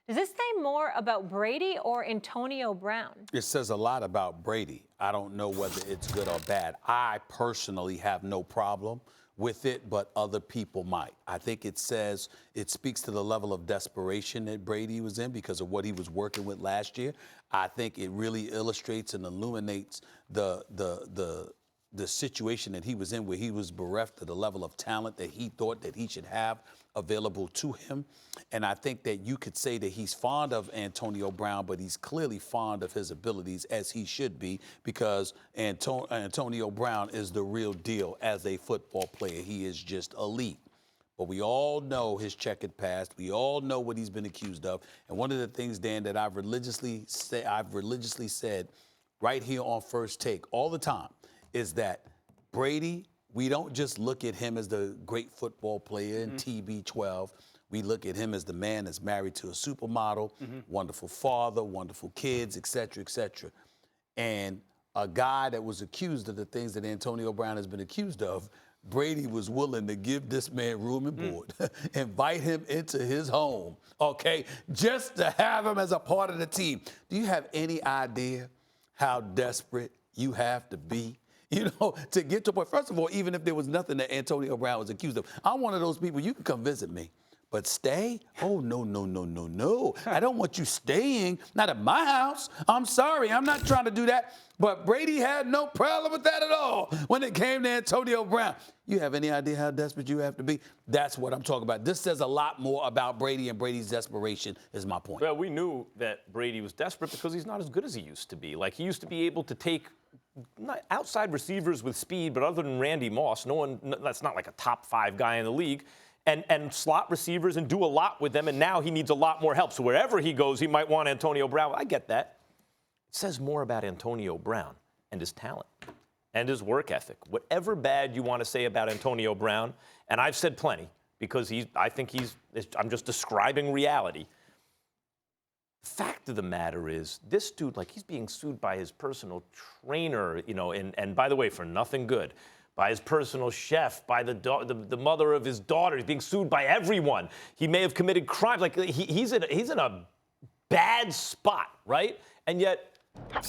Does this say more about Brady or Antonio Brown? It says a lot about Brady. I don't know whether it's good or bad. I personally have no problem with it, but other people might. I think it speaks to the level of desperation that Brady was in because of what he was working with last year. I think it really illustrates and illuminates the situation that he was in, where he was bereft of the level of talent that he thought that he should have available to him. And I think that you could say that he's fond of Antonio Brown, but he's clearly fond of his abilities, as he should be, because Antonio Brown is the real deal as a football player. He is just elite. But we all know his checkered past. We all know what he's been accused of. And one of the things, Dan, that I've religiously said right here on First Take all the time is that Brady, we don't just look at him as the great football player in TB12. We look at him as the man that's married to a supermodel, wonderful father, wonderful kids, et cetera, et cetera. And a guy that was accused of the things that Antonio Brown has been accused of, Brady was willing to give this man room and board, invite him into his home, okay, just to have him as a part of the team. Do you have any idea how desperate you have to be, to get to a point? First of all, even if there was nothing that Antonio Brown was accused of, I'm one of those people, you can come visit me. But stay? Oh, no, no, no, no, no. I don't want you staying, not at my house. I'm sorry, I'm not trying to do that. But Brady had no problem with that at all when it came to Antonio Brown. You have any idea how desperate you have to be? That's what I'm talking about. This says a lot more about Brady and Brady's desperation, is my point. Well, we knew that Brady was desperate because he's not as good as he used to be. Like, he used to be able to take not outside receivers with speed, but other than Randy Moss, that's not like a top 5 guy in the league. And slot receivers and do a lot with them, and now he needs a lot more help. So wherever he goes, he might want Antonio Brown. I get that. It says more about Antonio Brown and his talent and his work ethic. Whatever bad you want to say about Antonio Brown, and I've said plenty, because I'm just describing reality. The fact of the matter is, this dude, he's being sued by his personal trainer, and by the way, for nothing good. By his personal chef, by the mother of his daughter. He's being sued by everyone. He may have committed crimes. He's in a bad spot, right? And yet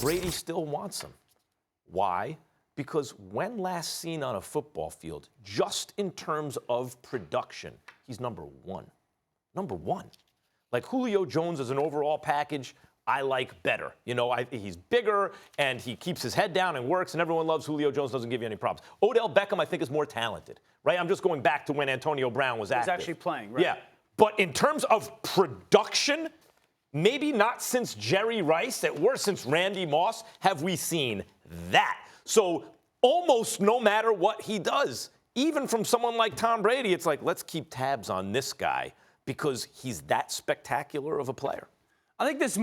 Brady still wants him. Why? Because when last seen on a football field, just in terms of production, he's number one. Number one. Like Julio Jones as an overall package, I like better. He's bigger, and he keeps his head down and works, and everyone loves Julio Jones, doesn't give you any problems. Odell Beckham, I think, is more talented, right? I'm just going back to when Antonio Brown was active. He's actually playing, right? Yeah. But in terms of production, maybe not since Jerry Rice, at worst since Randy Moss, have we seen that. So almost no matter what he does, even from someone like Tom Brady, it's like, let's keep tabs on this guy because he's that spectacular of a player. I think this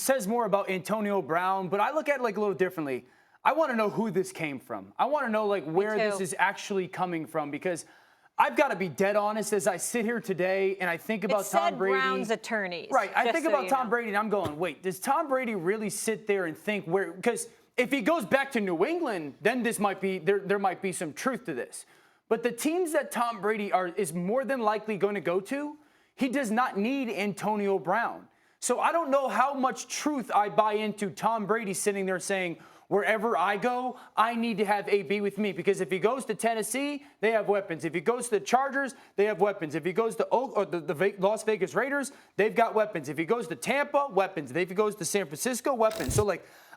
says more about Antonio Brown, but I look at it a little differently. I want to know who this came from. I want to know where this is actually coming from, because I've got to be dead honest as I sit here today and I think about Tom Brady. Brown's attorneys. Right. I think about Tom Brady and I'm going, wait, does Tom Brady really sit there and think where? Because if he goes back to New England, then this might be there might be some truth to this. But the teams that Tom Brady is more than likely going to go to, he does not need Antonio Brown. So I don't know how much truth I buy into Tom Brady sitting there saying, wherever I go, I need to have AB with me. Because if he goes to Tennessee, they have weapons. If he goes to the Chargers, they have weapons. If he goes to the Las Vegas Raiders, they've got weapons. If he goes to Tampa, weapons. If he goes to San Francisco, weapons. So,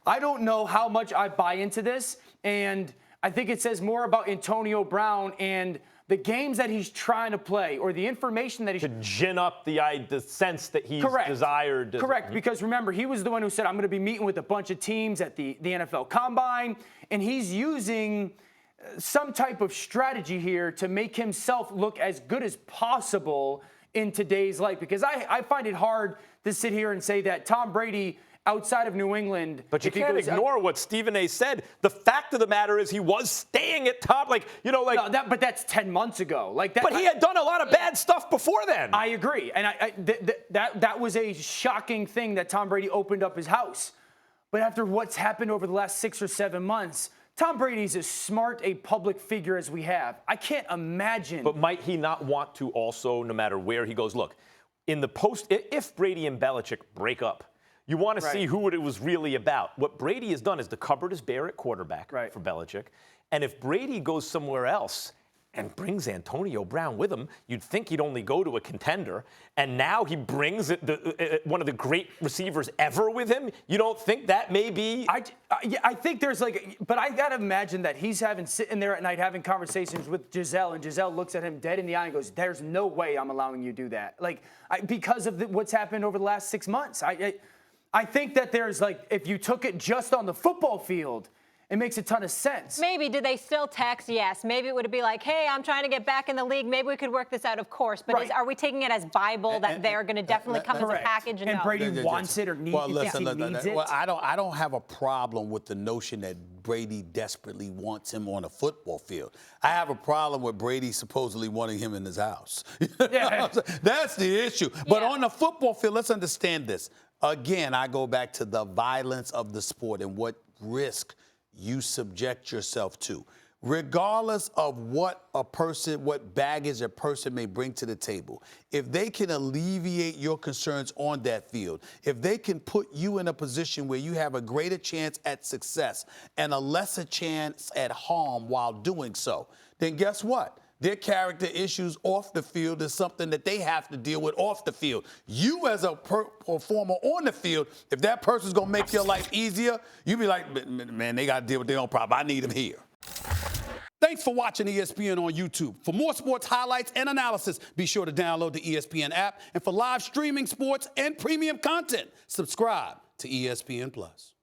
I don't know how much I buy into this. And I think it says more about Antonio Brown and the games that he's trying to play, or the information that he's... To gin up the sense that he's desired. Correct, because remember, he was the one who said, I'm going to be meeting with a bunch of teams at the NFL Combine, and he's using some type of strategy here to make himself look as good as possible in today's life. Because I find it hard to sit here and say that Tom Brady... outside of New England. But you can't ignore what Stephen A. said. The fact of the matter is he was staying at top. No, but that's 10 months ago. But he had done a lot of bad stuff before then. I agree. And that was a shocking thing that Tom Brady opened up his house. But after what's happened over the last 6 or 7 months, Tom Brady's as smart a public figure as we have. I can't imagine. But might he not want to also, no matter where he goes, look, in the post, if Brady and Belichick break up, you want to see who it was really about. What Brady has done is the cupboard is bare at quarterback for Belichick. And if Brady goes somewhere else and brings Antonio Brown with him, you'd think he'd only go to a contender. And now he brings one of the great receivers ever with him. You don't think that may be? I think there's but I got to imagine that he's sitting there at night having conversations with Giselle, and Giselle looks at him dead in the eye and goes, "There's no way I'm allowing you to do that." Because of what's happened over the last 6 months. I think that there's if you took it just on the football field, it makes a ton of sense. Maybe. Did they still text? Yes. Maybe it would be like, hey, I'm trying to get back in the league. Maybe we could work this out, of course. But are we taking it as Bible that they're going to definitely come as a package? And Brady wants it or needs it? Well, I don't have a problem with the notion that Brady desperately wants him on a football field. I have a problem with Brady supposedly wanting him in his house. That's the issue. But on the football field, let's understand this. Again, I go back to the violence of the sport and what risk you subject yourself to. Regardless of what baggage a person may bring to the table, if they can alleviate your concerns on that field, if they can put you in a position where you have a greater chance at success and a lesser chance at harm while doing so, then guess what? Their character issues off the field is something that they have to deal with off the field. You as a performer on the field, if that person's going to make your life easier, you be like, man, they got to deal with their own problem. I need them here. Thanks for watching ESPN on YouTube. For more sports highlights and analysis, be sure to download the ESPN app. And for live streaming sports and premium content, subscribe to ESPN+.